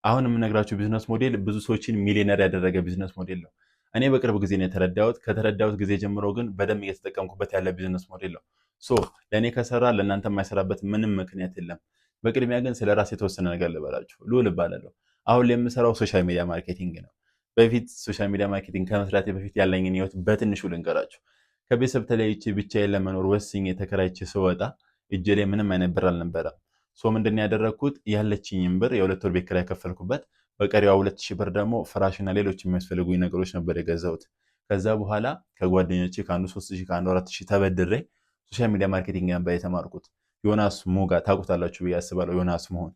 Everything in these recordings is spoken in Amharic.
አሁን የምነግራችሁ ቢዝነስ ሞዴል ብዙ ሰዎችን ሚሊዮነር ያደረገ ቢዝነስ ሞዴል ነው። እኔ በቅርብ ጊዜ ነው የተረዳሁት። ከተረዳሁት ጊዜ ጀምሮ ግን በደንብ እየተጠቀምኩበት ያለ ቢዝነስ ሞዴል ነው። ለእኔ ከሰራ ለእናንተ የማይሰራበት ምንም ምክንያት የለም። በቅድሚያ ግን ስለ ራሴ የተወሰነ ነገር ልበላችሁ። ልዑል እባላለሁ። አሁን ላይ የምሰራው ሶሻል ሚዲያ ማርኬቲንግ ነው። በፊት ሶሻል ሚዲያ ማርኬቲንግ ከመስራቴ በፊት ያለኝን ህይወት በትንሹ ልንገራችሁ። ከቤተሰብ ተለይቼ ብቻዬን ለመኖር ወስኜ ተከራይቼ ስወጣ እጄ ላይ ምንም አይነት ብር አልነበረም። ምንድን ያደረግኩት ያለችኝን ብር የ2 ወር ቤት ኪራይ ከፈልኩበት፣ በቀሪዋ 2000 ብር ደግሞ ፍራሽና ሌሎች የሚያስፈልጉኝ ነገሮች ነበር የገዛሁት። ከዛ በኋላ ከጓደኞቼ ከአንዱ 3000 ከአንዱ 4000 ተበድሬ ሶሻል ሚዲያ ማርኬቲንግ ነበር የተማርኩት። ዮናስ ሞጋ ታውቁታላችሁ ብዬ አስባለሁ። ዮናስ መሆን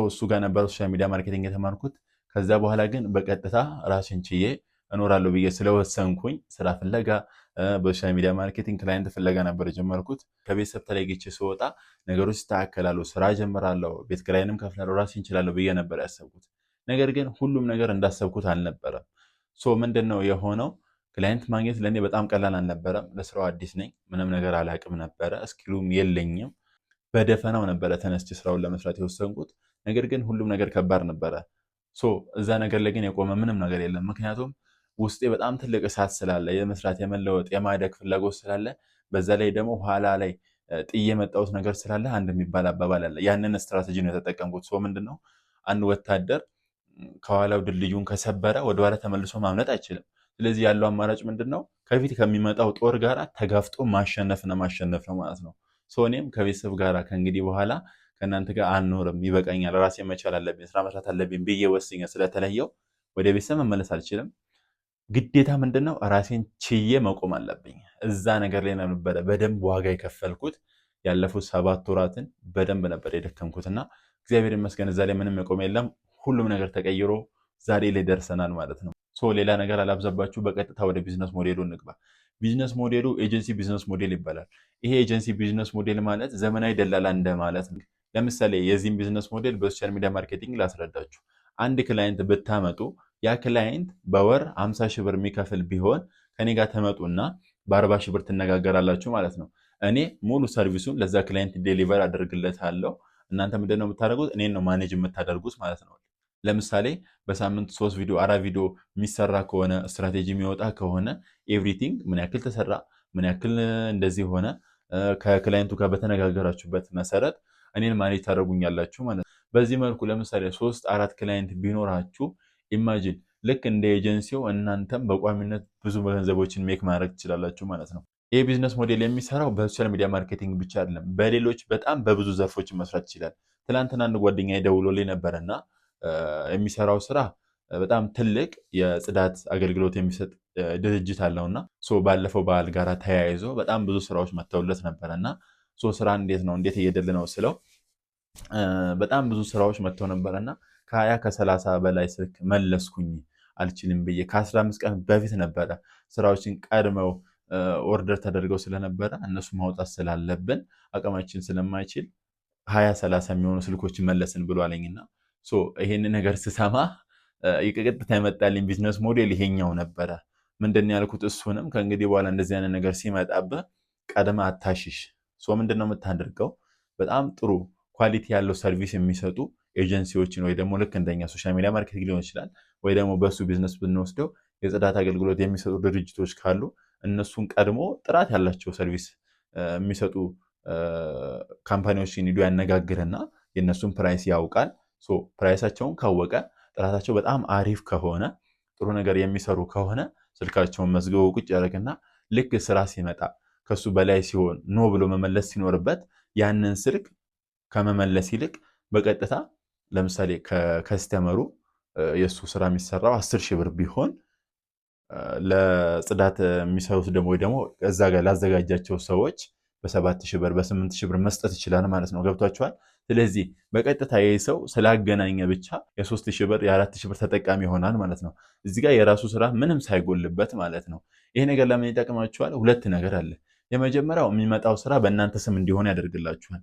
እሱ ጋር ነበር ሶሻል ሚዲያ ማርኬቲንግ የተማርኩት። ከዛ በኋላ ግን በቀጥታ ራሴን ችዬ እኖራለሁ ብዬ ስለወሰንኩኝ ስራ ፍለጋ በሶሻል ሚዲያ ማርኬቲንግ ክላይንት ፍለጋ ነበር የጀመርኩት። ከቤተሰብ ተለይቼ ስወጣ ነገሮች ይስተካከላሉ፣ ስራ ጀምራለሁ፣ ቤት ኪራይንም ከፍላለሁ፣ ራሴን እችላለሁ ብዬ ነበር ያሰብኩት። ነገር ግን ሁሉም ነገር እንዳሰብኩት አልነበረም። ምንድነው የሆነው? ክላይንት ማግኘት ለእኔ በጣም ቀላል አልነበረም። ለስራው አዲስ ነኝ፣ ምንም ነገር አላቅም ነበረ፣ እስኪሉም የለኝም። በደፈናው ነበረ ተነስቼ ስራውን ለመስራት የወሰንኩት። ነገር ግን ሁሉም ነገር ከባድ ነበረ። እዛ ነገር ላይ ግን የቆመ ምንም ነገር የለም። ምክንያቱም ውስጤ በጣም ትልቅ እሳት ስላለ፣ የመስራት የመለወጥ የማደግ ፍላጎት ስላለ፣ በዛ ላይ ደግሞ ኋላ ላይ ጥዬ የመጣሁት ነገር ስላለ አንድ የሚባል አባባል አለ። ያንን ስትራቴጂ ነው የተጠቀምኩት። ምንድነው? አንድ ወታደር ከኋላው ድልድዩን ከሰበረ ወደኋላ ተመልሶ ማምለጥ አይችልም። ስለዚህ ያለው አማራጭ ምንድነው? ከፊት ከሚመጣው ጦር ጋር ተጋፍጦ ማሸነፍ ነው ማለት ነው። እኔም ከቤተሰብ ጋር ከእንግዲህ በኋላ ከእናንተ ጋር አልኖርም፣ ይበቃኛል፣ ራሴ መቻል አለብኝ፣ ስራ መስራት አለብኝ ብዬ ወስኜ ስለተለየው ወደ ቤተሰብ መመለስ አልችልም። ግዴታ ምንድነው? ራሴን ችዬ መቆም አለብኝ። እዛ ነገር ላይ ነበረ በደንብ ዋጋ የከፈልኩት። ያለፉት 7 ወራትን በደንብ ነበር የደከምኩትና እግዚአብሔር ይመስገን እዛ ላይ ምንም የቆመ የለም። ሁሉም ነገር ተቀይሮ ዛሬ ላይ ደርሰናል ማለት ነው። ሌላ ነገር አላብዛባችሁ፣ በቀጥታ ወደ ቢዝነስ ሞዴሉ እንግባ። ቢዝነስ ሞዴሉ ኤጀንሲ ቢዝነስ ሞዴል ይባላል። ይሄ ኤጀንሲ ቢዝነስ ሞዴል ማለት ዘመናዊ ደላላ እንደማለት ነው። ለምሳሌ የዚህም ቢዝነስ ሞዴል በሶሻል ሚዲያ ማርኬቲንግ ላስረዳችሁ። አንድ ክላይንት ብታመጡ ያ ክላይንት በወር 50 ሺህ ብር የሚከፍል ቢሆን ከኔ ጋር ተመጡና በ40 ሺህ ብር ትነጋገራላችሁ ማለት ነው። እኔ ሙሉ ሰርቪሱን ለዛ ክላይንት ዴሊቨር አደርግለታለሁ። እናንተ ምንድነው የምታደርጉት? እኔን ነው ማኔጅ የምታደርጉት ማለት ነው። ለምሳሌ በሳምንት 3 ቪዲዮ 4 ቪዲዮ የሚሰራ ከሆነ ስትራቴጂ የሚወጣ ከሆነ ኤቭሪቲንግ ምን ያክል ተሰራ፣ ምን ያክል እንደዚህ ሆነ፣ ከክላይንቱ ጋር በተነጋገራችሁበት መሰረት እኔን ማኔጅ ታደርጉኛላችሁ ማለት ነው። በዚህ መልኩ ለምሳሌ 3-4 ክላይንት ቢኖራችሁ ኢማጂን ልክ እንደ ኤጀንሲው እናንተም በቋሚነት ብዙ ገንዘቦችን ሜክ ማድረግ ትችላላችሁ ማለት ነው። ይህ ቢዝነስ ሞዴል የሚሰራው በሶሻል ሚዲያ ማርኬቲንግ ብቻ አይደለም፣ በሌሎች በጣም በብዙ ዘርፎች መስራት ይችላል። ትናንትና አንድ ጓደኛዬ ደውሎልኝ ነበርና የሚሰራው ስራ በጣም ትልቅ የጽዳት አገልግሎት የሚሰጥ ድርጅት አለውና ባለፈው በዓል ጋር ተያይዞ በጣም ብዙ ስራዎች መተውለት ነበረና ስራ እንዴት ነው እንዴት እየደለ ነው ስለው በጣም ብዙ ስራዎች መተው ነበረና ከ20 ከ30 በላይ ስልክ መለስኩኝ አልችልም ብዬ። ከ15 ቀን በፊት ነበረ ስራዎችን ቀድመው ኦርደር ተደርገው ስለነበረ እነሱ ማውጣት ስላለብን አቅማችን ስለማይችል 20-30 የሚሆኑ ስልኮችን መለስን ብሎ አለኝና ይሄንን ነገር ስሰማ ቀጥታ የመጣልኝ ቢዝነስ ሞዴል ይሄኛው ነበረ። ምንድን ያልኩት? እሱንም ከእንግዲህ በኋላ እንደዚህ አይነት ነገር ሲመጣብህ ቀድመህ አታሽሽ። ምንድነው የምታደርገው? በጣም ጥሩ ኳሊቲ ያለው ሰርቪስ የሚሰጡ ኤጀንሲዎችን ወይ ደግሞ ልክ እንደኛ ሶሻል ሚዲያ ማርኬቲንግ ሊሆን ይችላል ወይ ደግሞ በሱ ቢዝነስ ብንወስደው የጽዳት አገልግሎት የሚሰጡ ድርጅቶች ካሉ እነሱን ቀድሞ ጥራት ያላቸው ሰርቪስ የሚሰጡ ካምፓኒዎችን ሂዶ ያነጋግርና የእነሱን ፕራይስ ያውቃል። ፕራይሳቸውን ካወቀ ጥራታቸው በጣም አሪፍ ከሆነ ጥሩ ነገር የሚሰሩ ከሆነ ስልካቸውን መዝግቦ ቁጭ ያደርግና ልክ ስራ ሲመጣ ከሱ በላይ ሲሆን ኖ ብሎ መመለስ ሲኖርበት ያንን ስልክ ከመመለስ ይልቅ በቀጥታ ለምሳሌ ከከስተመሩ የሱ ስራ የሚሰራው 10 ሺህ ብር ቢሆን ለጽዳት የሚሰሩት ደግሞ ወይ ደግሞ እዛ ጋር ላዘጋጃቸው ሰዎች በ7 ሺህ ብር በ8 ሺህ ብር መስጠት ይችላል ማለት ነው። ገብቷችኋል? ስለዚህ በቀጥታ ይሄ ሰው ስላገናኘ ብቻ የ3 ሺህ ብር የ4 ሺህ ብር ተጠቃሚ ይሆናል ማለት ነው። እዚህ ጋር የራሱ ስራ ምንም ሳይጎልበት ማለት ነው። ይሄ ነገር ለምን ይጠቅማችኋል? ሁለት ነገር አለ። የመጀመሪያው የሚመጣው ስራ በእናንተ ስም እንዲሆን ያደርግላችኋል።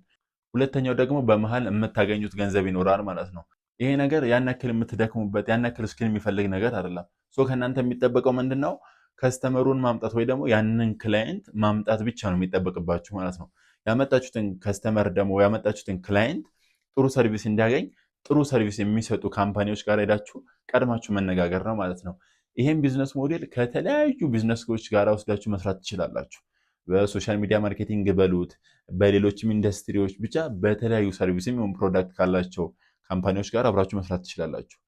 ሁለተኛው ደግሞ በመሃል የምታገኙት ገንዘብ ይኖራል ማለት ነው። ይሄ ነገር ያን ያክል የምትደክሙበት ያን ያክል ስኪል የሚፈልግ ነገር አይደለም። ከእናንተ የሚጠበቀው ምንድነው? ከስተመሩን ማምጣት ወይ ደግሞ ያንን ክላይንት ማምጣት ብቻ ነው የሚጠበቅባችሁ ማለት ነው። ያመጣችሁትን ከስተመር ደግሞ ያመጣችሁትን ክላይንት ጥሩ ሰርቪስ እንዲያገኝ ጥሩ ሰርቪስ የሚሰጡ ካምፓኒዎች ጋር ሄዳችሁ ቀድማችሁ መነጋገር ነው ማለት ነው። ይሄን ቢዝነስ ሞዴል ከተለያዩ ቢዝነሶች ጋር ወስዳችሁ መስራት ትችላላችሁ። በሶሻል ሚዲያ ማርኬቲንግ በሉት፣ በሌሎችም ኢንዱስትሪዎች፣ ብቻ በተለያዩ ሰርቪስ የሚሆን ፕሮዳክት ካላቸው ካምፓኒዎች ጋር አብራችሁ መስራት ትችላላችሁ።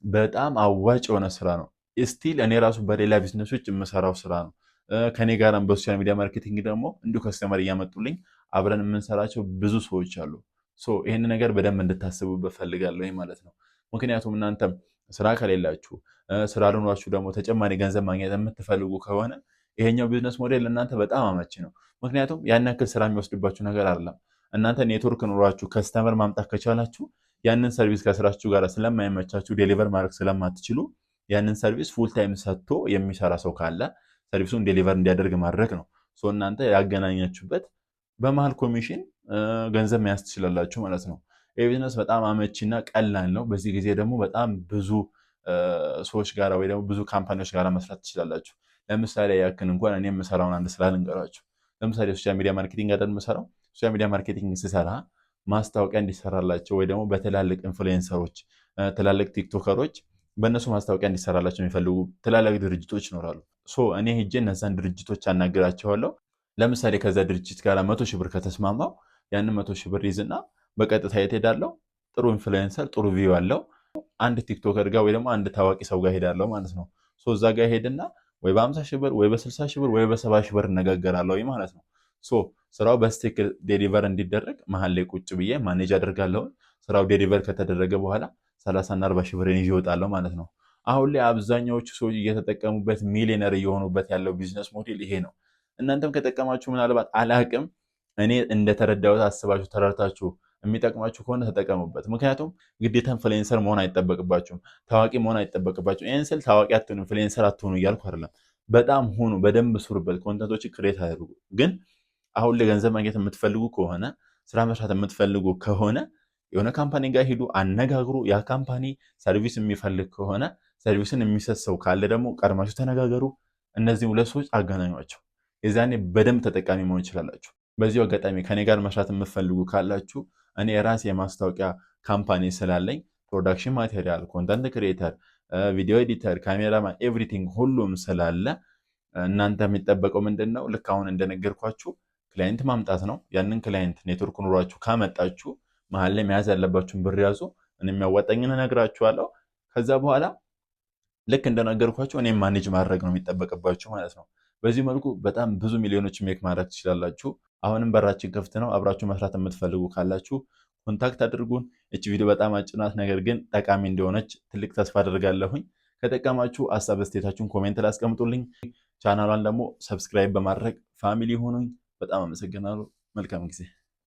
በጣም አዋጭ የሆነ ስራ ነው። ስቲል እኔ ራሱ በሌላ ቢዝነሶች የምሰራው ስራ ነው። ከኔ ጋርም በሶሻል ሚዲያ ማርኬቲንግ ደግሞ እንዲሁ ከስተመር እያመጡልኝ አብረን የምንሰራቸው ብዙ ሰዎች አሉ። ይህን ነገር በደንብ እንድታስቡበት ፈልጋለሁ ማለት ነው። ምክንያቱም እናንተም ስራ ከሌላችሁ፣ ስራ ልኗችሁ ደግሞ ተጨማሪ ገንዘብ ማግኘት የምትፈልጉ ከሆነ ይሄኛው ቢዝነስ ሞዴል እናንተ በጣም አመቺ ነው። ምክንያቱም ያን ያክል ስራ የሚወስድባችሁ ነገር አይደለም። እናንተ ኔትወርክ ኑሯችሁ ከስተመር ማምጣት ከቻላችሁ ያንን ሰርቪስ ከስራችሁ ጋር ስለማይመቻችሁ ዴሊቨር ማድረግ ስለማትችሉ ያንን ሰርቪስ ፉል ታይም ሰጥቶ የሚሰራ ሰው ካለ ሰርቪሱን ዴሊቨር እንዲያደርግ ማድረግ ነው። እናንተ ያገናኛችሁበት በመሀል ኮሚሽን ገንዘብ መያዝ ትችላላችሁ ማለት ነው። ይህ ቢዝነስ በጣም አመቺና ቀላል ነው። በዚህ ጊዜ ደግሞ በጣም ብዙ ሰዎች ጋር ወይ ደግሞ ብዙ ካምፓኒዎች ጋር መስራት ትችላላችሁ። ለምሳሌ ያክል እንኳን እኔ የምሰራውን አንድ ስራ ልንገራችሁ። ለምሳሌ ሶሻል ሚዲያ ማርኬቲንግ አይደል የምሰራው። ሶሻል ሚዲያ ማርኬቲንግ ስሰራ ማስታወቂያ እንዲሰራላቸው ወይ ደግሞ በትላልቅ ኢንፍሉዌንሰሮች፣ ትላልቅ ቲክቶከሮች በእነሱ ማስታወቂያ እንዲሰራላቸው የሚፈልጉ ትላልቅ ድርጅቶች ይኖራሉ። እኔ ሄጄ እነዛን ድርጅቶች አናግራቸዋለሁ። ለምሳሌ ከዛ ድርጅት ጋር 100 ሺህ ብር ከተስማማው ያንን 100 ሺህ ብር ይዝና በቀጥታ የት ሄዳለሁ? ጥሩ ኢንፍሉዌንሰር ጥሩ ቪው አለው አንድ ቲክቶከር ጋር ወይ ደግሞ አንድ ታዋቂ ሰው ጋር ሄዳለሁ ማለት ነው። እዛ ጋር ሄድና ወይ በ50 ሺህ ብር ወይ በ60 ሺህ ብር ወይ በ70 ሺህ ብር እነጋገራለሁ ማለት ነው። ስራው በስትክክል ዴሊቨር እንዲደረግ መሀል ላይ ቁጭ ብዬ ማኔጅ አደርጋለሁ። ስራው ዴሊቨር ከተደረገ በኋላ 30 እና 40 ሺህ ብር ይዤ እወጣለሁ ማለት ነው። አሁን ላይ አብዛኛዎቹ ሰዎች እየተጠቀሙበት ሚሊዮነር እየሆኑበት ያለው ቢዝነስ ሞዴል ይሄ ነው። እናንተም ከጠቀማችሁ ምናልባት አላቅም፣ እኔ እንደተረዳሁት አስባችሁ ተረድታችሁ የሚጠቅማችሁ ከሆነ ተጠቀሙበት። ምክንያቱም ግዴታ ኢንፍሉዌንሰር መሆን አይጠበቅባችሁም፣ ታዋቂ መሆን አይጠበቅባችሁም። ይህን ስል ታዋቂ አትሆኑ ኢንፍሉዌንሰር አትሆኑ እያልኩ አይደለም። በጣም ሁኑ፣ በደንብ ስሩበት፣ ኮንተንቶች ክሬት አድርጉ። ግን አሁን ላይ ገንዘብ ማግኘት የምትፈልጉ ከሆነ ስራ መስራት የምትፈልጉ ከሆነ የሆነ ካምፓኒ ጋር ሂዱ፣ አነጋግሩ። ያ ካምፓኒ ሰርቪስ የሚፈልግ ከሆነ ሰርቪስን የሚሰጥ ሰው ካለ ደግሞ ቀድማችሁ ተነጋገሩ። እነዚህ ሁለት ሰዎች አገናኟቸው። የዛኔ በደንብ ተጠቃሚ መሆን ይችላላችሁ። በዚሁ አጋጣሚ ከኔ ጋር መስራት የምትፈልጉ ካላችሁ እኔ የራሴ የማስታወቂያ ካምፓኒ ስላለኝ ፕሮዳክሽን ማቴሪያል፣ ኮንተንት ክሪኤተር፣ ቪዲዮ ኤዲተር፣ ካሜራማን ኤቭሪቲንግ ሁሉም ስላለ እናንተ የሚጠበቀው ምንድን ነው? ልክ አሁን እንደነገርኳችሁ ክላይንት ማምጣት ነው። ያንን ክላይንት ኔትወርክ ኑሯችሁ ካመጣችሁ መሀል ላይ መያዝ ያለባችሁን ብር ያዙ። እኔ የሚያዋጣኝን እነግራችኋለሁ። ከዛ በኋላ ልክ እንደነገርኳችሁ እኔም ማኔጅ ማድረግ ነው የሚጠበቅባችሁ ማለት ነው። በዚህ መልኩ በጣም ብዙ ሚሊዮኖች ሜክ ማድረግ ትችላላችሁ። አሁንም በራችን ክፍት ነው። አብራችሁ መስራት የምትፈልጉ ካላችሁ ኮንታክት አድርጉን። እች ቪዲዮ በጣም አጭር ናት፣ ነገር ግን ጠቃሚ እንደሆነች ትልቅ ተስፋ አደርጋለሁኝ። ከጠቀማችሁ ሀሳብ አስተያየታችሁን ኮሜንት ላይ አስቀምጡልኝ። ቻናሏን ደግሞ ሰብስክራይብ በማድረግ ፋሚሊ ሆኑኝ። በጣም አመሰግናለሁ። መልካም ጊዜ